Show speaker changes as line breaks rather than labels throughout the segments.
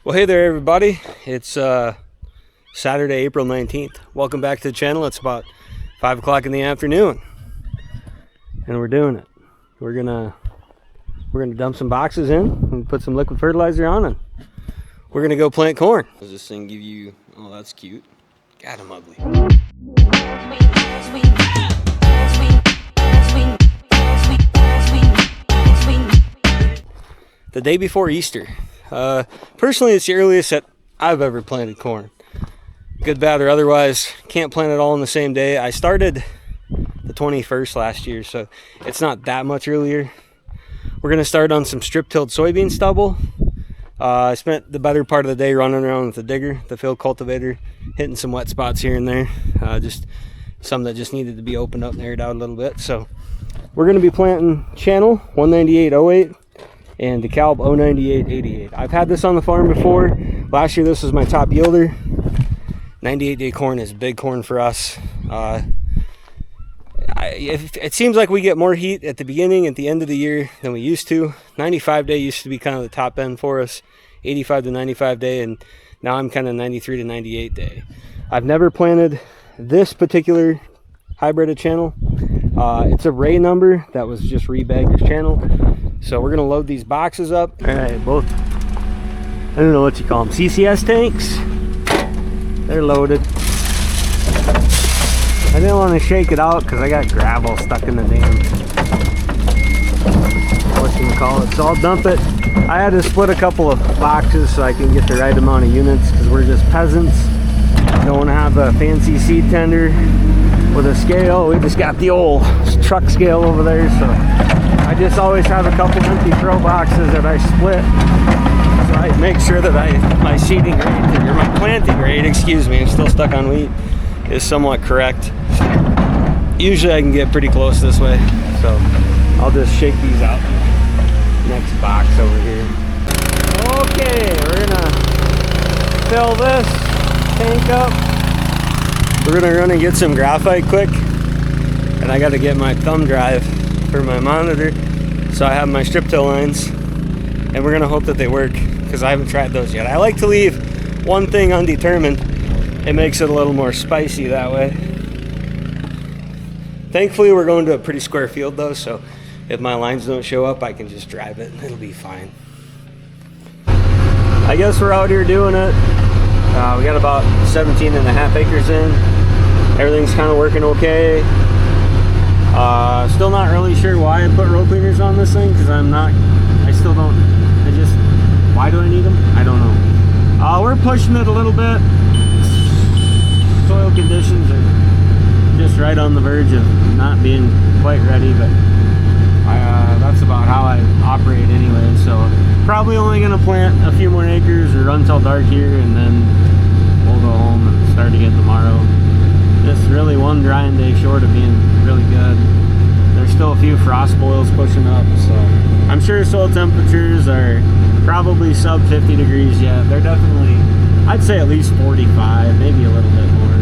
Well, hey there everybody. It's Saturday, April 19th. Welcome back to the channel. It's about 5 o'clock in the afternoon and we're doing it. We're gonna dump some boxes in and put some liquid fertilizer on and we're gonna go plant corn. Does this thing give you, oh that's cute. God, I'm ugly. The day before Easter. Personally, it's the earliest that I've ever planted corn. Good, bad, or otherwise, can't plant it all on the same day. I started the 21st last year, so it's not that much earlier. We're going to start on some strip-tilled soybean stubble. I spent the better part of the day running around with the digger, the field cultivator, hitting some wet spots here and there. Just some that just needed to be opened up and aired out a little bit. So we're going to be planting channel 19808. And DeKalb 09888. I've had this on the farm before. Last year this was my top yielder. 98-day corn is big corn for us. It seems like we get more heat at the beginning, at the end of the year than we used to. 95-day used to be kind of the top end for us. 85 to 95-day, and now I'm kind of 93 to 98-day. I've never planted this particular hybrid of channel. It's a Ray number that was just rebagged as channel. So we're gonna load these boxes up. All right, both, I don't know what you call them, CCS tanks. They're loaded. I didn't want to shake it out because I got gravel stuck in the damn, whatchamacallit. So I'll dump it. I had to split a couple of boxes so I can get the right amount of units because we're just peasants. Don't have a fancy seed tender with a scale. We just got the old truck scale over there, so I just always have a couple empty throw boxes that I split, so I make sure that my seeding rate, or my planting rate, excuse me, I'm still stuck on wheat, is somewhat correct. Usually I can get pretty close this way, so I'll just shake these out. Next box over here. Okay, we're gonna fill this tank up. We're gonna run and get some graphite quick, and I gotta get my thumb drive for my monitor, so I have my strip till lines, and we're gonna hope that they work because I haven't tried those yet. I like to leave one thing undetermined. It makes it a little more spicy that way. Thankfully we're going to a pretty square field though, so if my lines don't show up I can just drive it and it'll be fine. I guess we're out here doing it. We got about 17.5 acres in. Everything's kind of working okay. Still not really sure why I put row cleaners on this thing, because why do I need them? I don't know. We're pushing it a little bit. Soil conditions are just right on the verge of not being quite ready, but that's about how I operate anyway. So probably only gonna plant a few more acres or run till dark here, and then we'll go home and start again tomorrow. Just really one drying day short of being really good. There's still a few frost boils pushing up, so I'm sure soil temperatures are probably sub 50 degrees yet. They're definitely, I'd say at least 45, maybe a little bit more,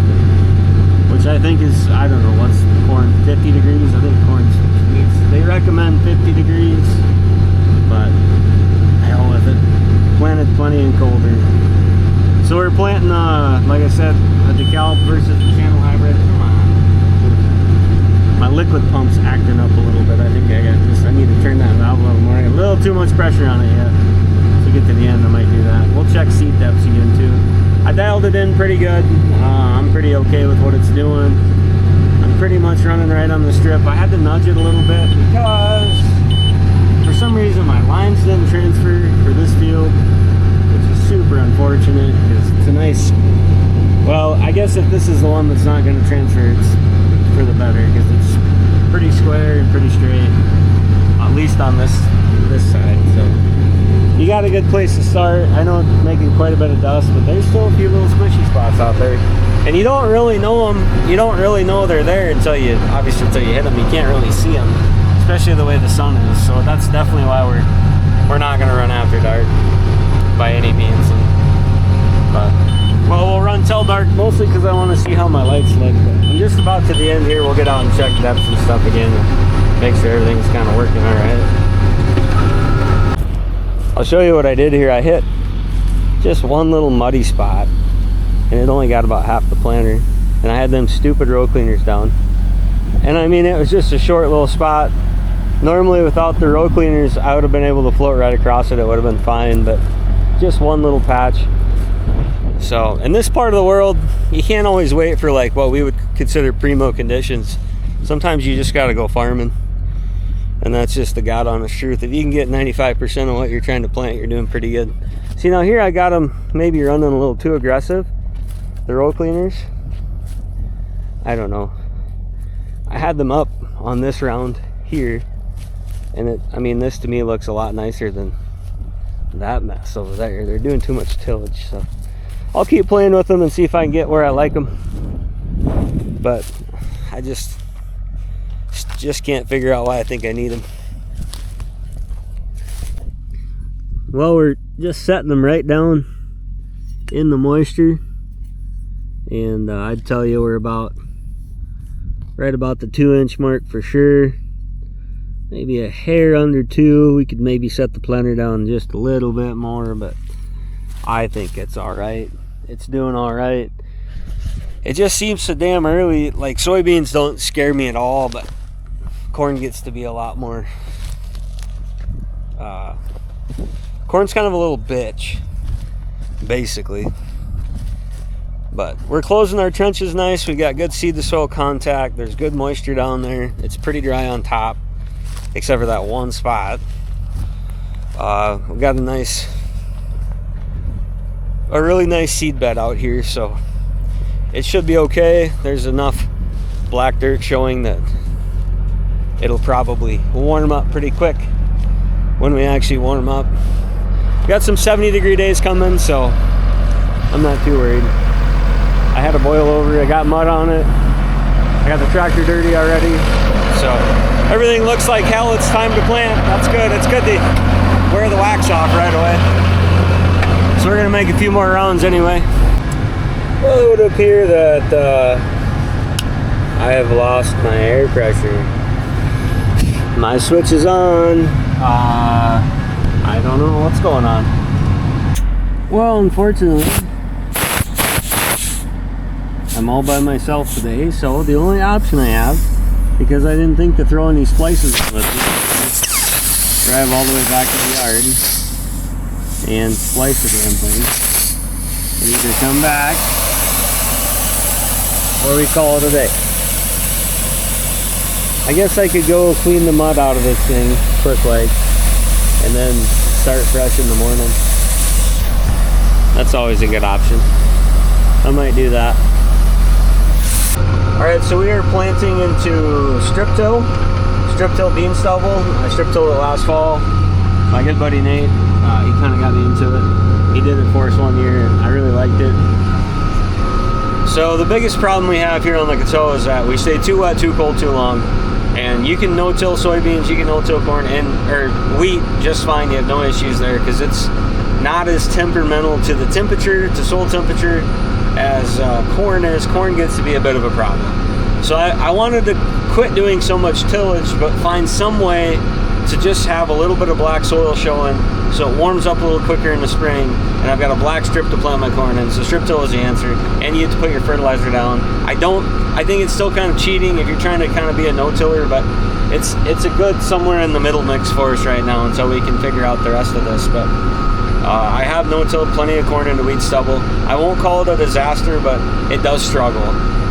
which I think is, I don't know, what's corn, 50 degrees? I think corn needs, they recommend 50 degrees, but hell with it. Planted plenty and colder. So we're planting, like I said, a DeKalb versus the channel hybrid. Come on. My liquid pump's acting up a little bit. I think I need to turn that valve a little more. I got a little too much pressure on it yet. To get to the end, I might do that. We'll check seed depths again too. I dialed it in pretty good. I'm pretty okay with what it's doing. I'm pretty much running right on the strip. I had to nudge it a little bit because for some reason my lines didn't transfer for this field, which is super unfortunate because it's a nice, well, I guess if this is the one that's not going to transfer, it's for the better because it's pretty square and pretty straight, at least on this side. So you got a good place to start. I know it's making quite a bit of dust, but there's still a few little squishy spots out there, and you don't really know them. You don't really know they're there until you hit them. You can't really see them, especially the way the sun is. So that's definitely why we're not going to run after dark by any means. But well, we'll run till dark mostly because I want to see how my lights look. But I'm just about to the end here. We'll get out and check depths and stuff again and make sure everything's kind of working all right. I'll show you what I did here. I hit just one little muddy spot, and it only got about half the planter, and I had them stupid row cleaners down. And I mean, it was just a short little spot. Normally without the row cleaners I would have been able to float right across it, it would have been fine, but just one little patch. So in this part of the world, you can't always wait for like what we would consider primo conditions. Sometimes you just got to go farming, and that's just the God honest truth. If you can get 95% of what you're trying to plant, you're doing pretty good. See, now here I got them maybe running a little too aggressive, the row cleaners. I don't know, I had them up on this round here, and I mean, this to me looks a lot nicer than that mess over there. They're doing too much tillage, so I'll keep playing with them and see if I can get where I like them. But I just can't figure out why I think I need them. Well, we're just setting them right down in the moisture, and I'd tell you we're right about the 2-inch mark for sure. Maybe a hair under 2. We could maybe set the planter down just a little bit more, but I think it's all right. It's doing all right. It just seems so damn early. Like, soybeans don't scare me at all, but corn gets to be a lot more. Corn's kind of a little bitch, basically. But we're closing our trenches nice. We got good seed to soil contact. There's good moisture down there. It's pretty dry on top, except for that one spot. We've got a really nice seed bed out here, so it should be okay. There's enough black dirt showing that it'll probably warm up pretty quick when we actually warm up. We got some 70-degree days coming, so I'm not too worried. I had a boil over, I got mud on it, I got the tractor dirty already, so everything looks like hell. It's time to plant. That's good. It's good to wear the wax off right away. So we're gonna make a few more rounds anyway. Well, it would appear that I have lost my air pressure. My switch is on. I don't know what's going on. Well, unfortunately, I'm all by myself today, so the only option I have, because I didn't think to throw any splices with it, drive all the way back to the yard and splice the damn thing, and either come back or we call it a day. I guess I could go clean the mud out of this thing quick like, and then start fresh in the morning. That's always a good option. I might do that. Alright, so we are planting into strip till bean stubble. I strip tilled it last fall. My good buddy Nate, he kind of got me into it. He did it for us one year and I really liked it. So the biggest problem we have here on the Catastrophe is that we stay too wet, too cold, too long. And you can no-till soybeans, you can no-till corn or wheat just fine. You have no issues there because it's not as temperamental to the temperature, to soil temperature, as corn is. Corn gets to be a bit of a problem. So I wanted to quit doing so much tillage, but find some way to just have a little bit of black soil showing so it warms up a little quicker in the spring, and I've got a black strip to plant my corn in. So strip till is the answer, and you have to put your fertilizer down. I think it's still kind of cheating if you're trying to kind of be a no-tiller, but it's a good somewhere in the middle mix for us right now until we can figure out the rest of this. But I have no-tilled plenty of corn into wheat stubble. I won't call it a disaster, but it does struggle.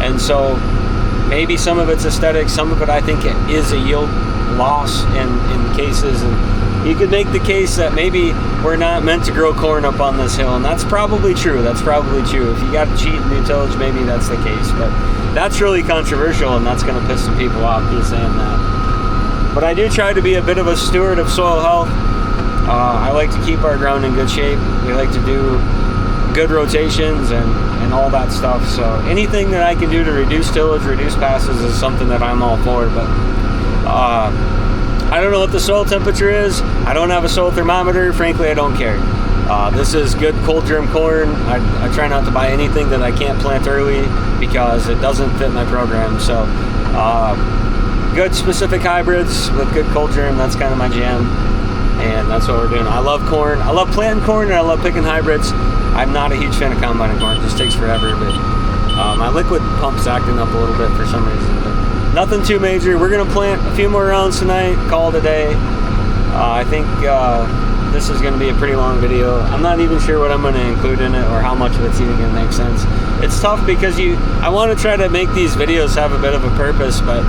And so maybe some of it's aesthetic, some of it I think it is a yield loss in cases. And you could make the case that maybe we're not meant to grow corn up on this hill, and that's probably true. That's probably true. If you got to cheat and do tillage, maybe that's the case. But that's really controversial, and that's going to piss some people off, me saying that. But I do try to be a bit of a steward of soil health. I like to keep our ground in good shape. We like to do good rotations and all that stuff. So anything that I can do to reduce tillage, reduce passes is something that I'm all for. But I don't know what the soil temperature is. I don't have a soil thermometer. Frankly, I don't care. This is good cold germ corn. I try not to buy anything that I can't plant early because it doesn't fit my program. So good specific hybrids with good cold germ, that's kind of my jam. and that's what we're doing. I love corn. I love planting corn, and I love picking hybrids. I'm not a huge fan of combining corn. It just takes forever, but my liquid pump's acting up a little bit for some reason. But nothing too major. We're gonna plant a few more rounds tonight, call it a day. I think this is gonna be a pretty long video. I'm not even sure what I'm gonna include in it or how much of it's even gonna make sense. It's tough because I want to try to make these videos have a bit of a purpose, but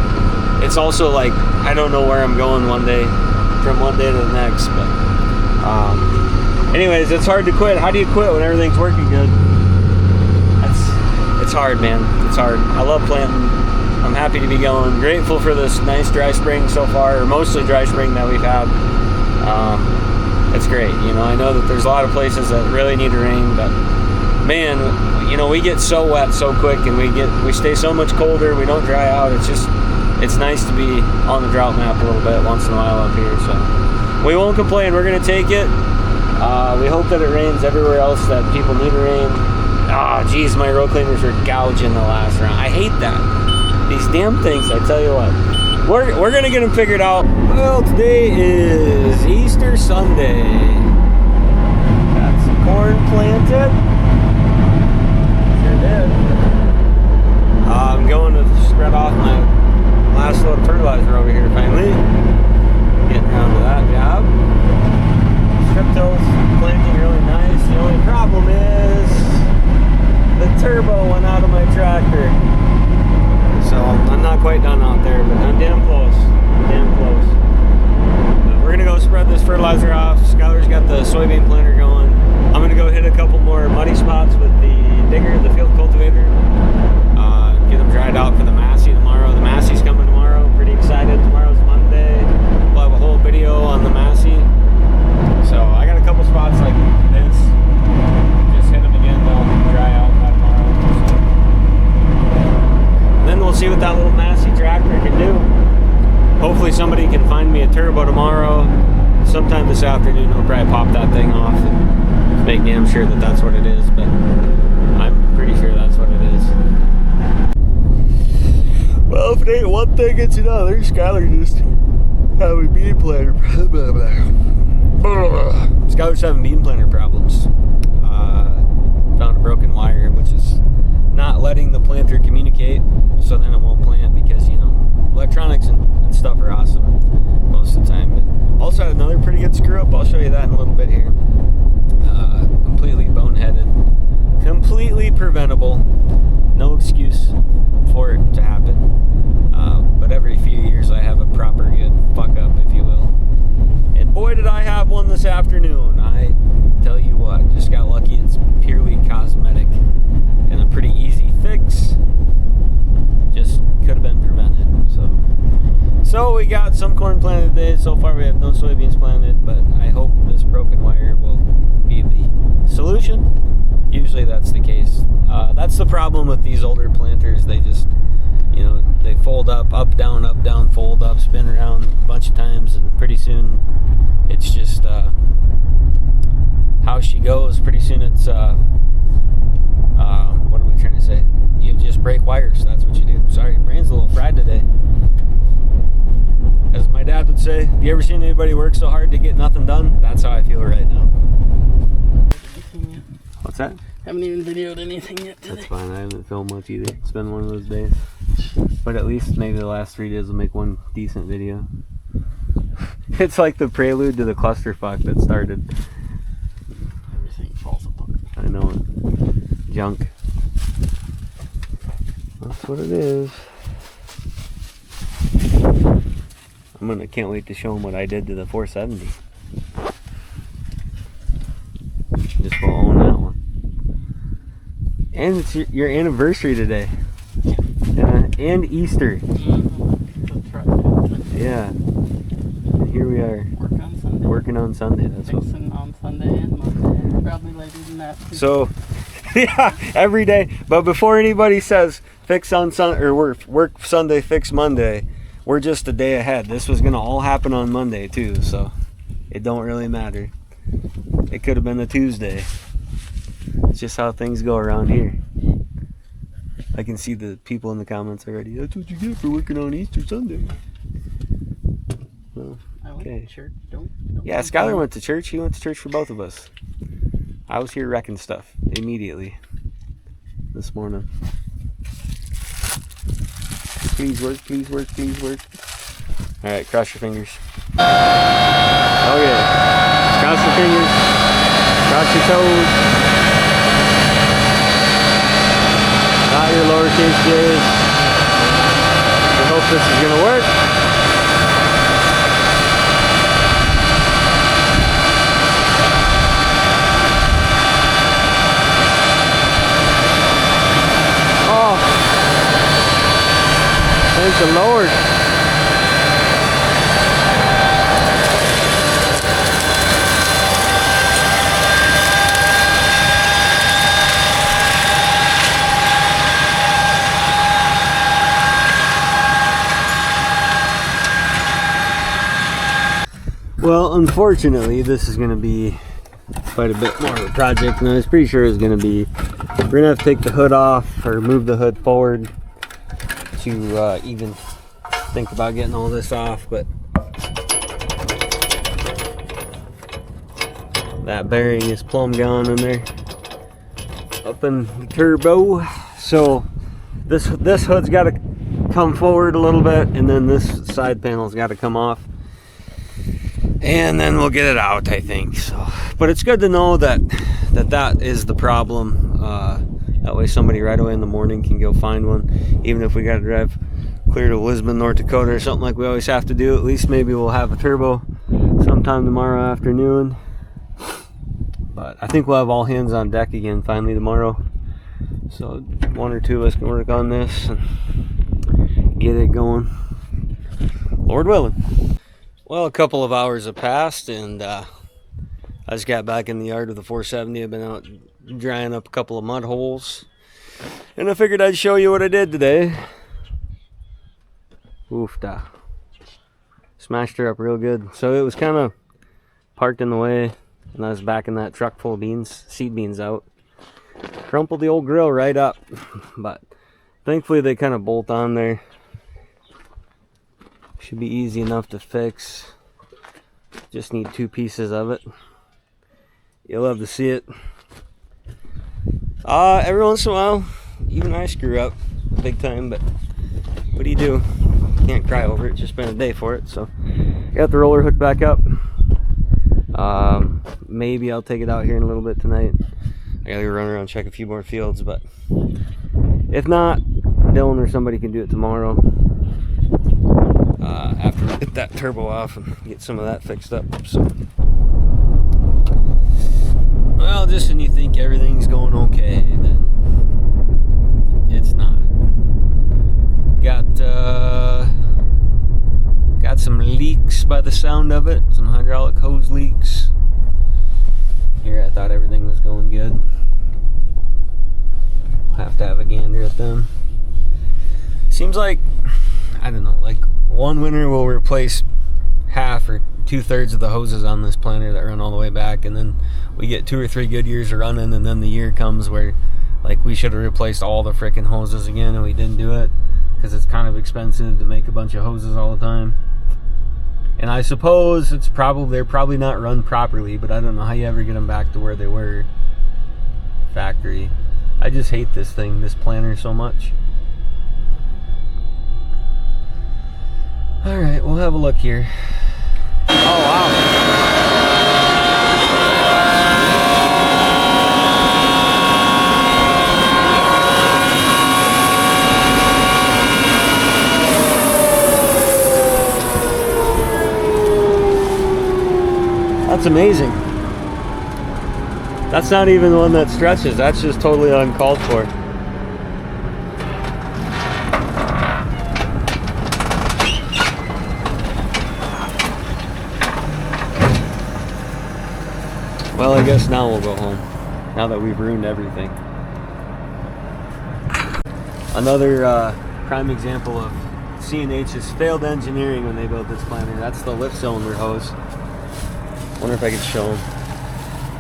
it's also like I don't know where I'm going from one day to the next. But anyways, it's hard to quit. How do you quit when everything's working good? It's hard, man. It's hard. I love planting. I'm happy to be going. Grateful for this nice dry spring so far, or mostly dry spring that we've had. It's great. You know, I know that there's a lot of places that really need rain, but man, you know, we get so wet so quick, and we stay so much colder. We don't dry out. It's nice to be on the drought map a little bit once in a while up here. So we won't complain. We're gonna take it. We hope that it rains everywhere else that people need to rain. Ah, geez, my road cleaners were gouging the last round. I hate that. These damn things. I tell you what. We're gonna get them figured out. Well, today is Easter Sunday. Got some corn planted. Sure did. I'm going to spread off my last load of fertilizer over here finally. Getting around to that job. Strip tills planting really nice. The only problem is the turbo went out of my tractor. So I'm not quite done out there, but I'm damn close. But we're gonna go spread this fertilizer off. Skylar's got the soybean planter going. I'm gonna go hit a couple more muddy spots with the digger, the field cultivator. Get them dried out for the Massey tomorrow. The Massey's coming tomorrow. Pretty excited. Tomorrow's Monday. We'll have a whole video on the Massey. So I got a couple spots like this. Just hit them again. They'll dry out by tomorrow. So. Then we'll see what that little Massey tractor can do. Hopefully somebody can find me a turbo tomorrow. Sometime this afternoon I'll probably pop that thing off and make damn sure that that's what it is. But I'm pretty sure that's what it is. Well, if it ain't one thing, it's another. Skylar just having bean planter. Skylar's having bean planter problems. Found a broken wire, which is not letting the planter communicate, so then it won't plant because, you know, electronics and stuff are awesome most of the time. But also had another pretty good screw up. I'll show you that in a little bit here. Completely boneheaded, completely preventable, no excuse for it to happen. But every few years I have a proper good fuck up, if you will. And boy, did I have one this afternoon. I tell you what, just got lucky. It's purely cosmetic and a pretty easy fix. Just could have been prevented. So we got some corn planted today. So far we have no soybeans planted, but I hope this broken wire will be the solution. Usually that's the case. That's the problem with these older planters. They just, you know, they fold up, down, fold up, spin around a bunch of times, and pretty soon it's just how she goes. Pretty soon it's what am I trying to say? You just break wires. That's what you do. Sorry, brain's a little fried today. As my dad would say, have you ever seen anybody work so hard to get nothing done? That's how I feel right now. What's that?
Haven't even videoed anything yet today.
That's fine. I haven't filmed much either. It's been one of those days. But at least maybe the last 3 days will make one decent video. It's like the prelude to the clusterfuck that started.
Everything falls apart.
I know it. Junk. That's what it is. Can't wait to show them what I did to the 470. Just will own that one. And it's your anniversary today. And Easter.
That's right.
Yeah. And here we are. Working on Sunday. That's what.
Fixing on Sunday and Monday. Probably later than that too.
So, yeah, every day. But before anybody says fix on Sunday or work Sunday, fix Monday, we're just a day ahead. This was gonna all happen on Monday too, so it don't really matter. It could have been a Tuesday. It's just how things go around here. I can see the people in the comments already. That's what you get for working on Easter Sunday. Well,
I went
okay.
to church. Don't
Yeah, Skylar went to church. He went to church for both of us. I was here wrecking stuff immediately this morning. Please work, please work, please work. All right, cross your fingers. Oh yeah. Cross your fingers. Cross your toes. Not your lowercase j's. I hope this is gonna work. Oh, thank the Lord. Well, unfortunately, this is going to be quite a bit more of a project than I was pretty sure it was going to be. We're going to have to take the hood off or move the hood forward to even think about getting all this off, but that bearing is plumb gone in there up in the turbo. So this hood's got to come forward a little bit, and then this side panel's got to come off. And then we'll get it out, I think. So, but it's good to know that is the problem. That way somebody right away in the morning can go find one. Even if we got to drive clear to Lisbon, North Dakota or something like we always have to do, at least maybe we'll have a turbo sometime tomorrow afternoon. But I think we'll have all hands on deck again finally tomorrow. So one or two of us can work on this and get it going. Lord willing. Well, a couple of hours have passed, and I just got back in the yard with the 470. I've been out drying up a couple of mud holes, and I figured I'd show you what I did today. Oofda. Smashed her up real good. So it was kind of parked in the way, and I was backing that truck full of beans, seed beans out. Crumpled the old grill right up, but thankfully they kind of bolt on there. Should be easy enough to fix. Just need two pieces of it. You'll love to see it. Every once in a while, even I screw up big time, but what do you do? Can't cry over it. Just spent a day for it. So got the roller hooked back up. Maybe I'll take it out here in a little bit tonight. I gotta go run around and check a few more fields, but if not, Dylan or somebody can do it tomorrow. After we get that turbo off and get some of that fixed up. So, well, just when you think everything's going okay, then it's not. Got some leaks by the sound of it, some hydraulic hose leaks. Here I thought everything was going good. Have to have a gander at them. Seems like, I don't know, like one winter we'll replace half or 2/3 of the hoses on this planter that run all the way back, and then we get 2 or 3 good years of running, and then the year comes where like we should have replaced all the frickin' hoses again, and we didn't do it because it's kind of expensive to make a bunch of hoses all the time. And I suppose they're probably not run properly, but I don't know how you ever get them back to where they were factory. I just hate this planter so much. All right, we'll have a look here. Oh, wow. That's amazing. That's not even the one that stretches. That's just totally uncalled for. Well, I guess now we'll go home, now that we've ruined everything. Another prime example of C&H's failed engineering when they built this planter. That's the lift cylinder hose. Wonder if I could show them.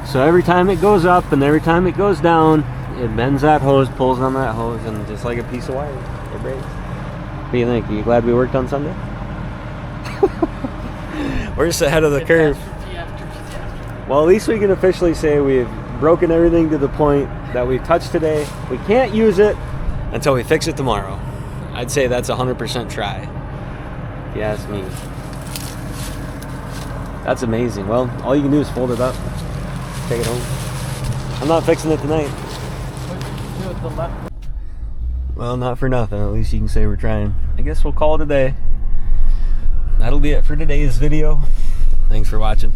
So every time it goes up and every time it goes down, it bends that hose, pulls on that hose, and just like a piece of wire, it breaks. What do you think? Are you glad we worked on Sunday? We're just ahead of the curve.
Catastrophe
Well, at least we can officially say we've broken everything to the point that we've touched today. We can't use it until we fix it tomorrow. I'd say that's 100% try, if you ask me. That's amazing. Well, all you can do is fold it up, take it home. I'm not fixing it tonight.
Do it the left.
Well, not for nothing. At least you can say we're trying. I guess we'll call it a day. That'll be it for today's video. Thanks for watching.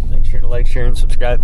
Make sure to like, share, and subscribe.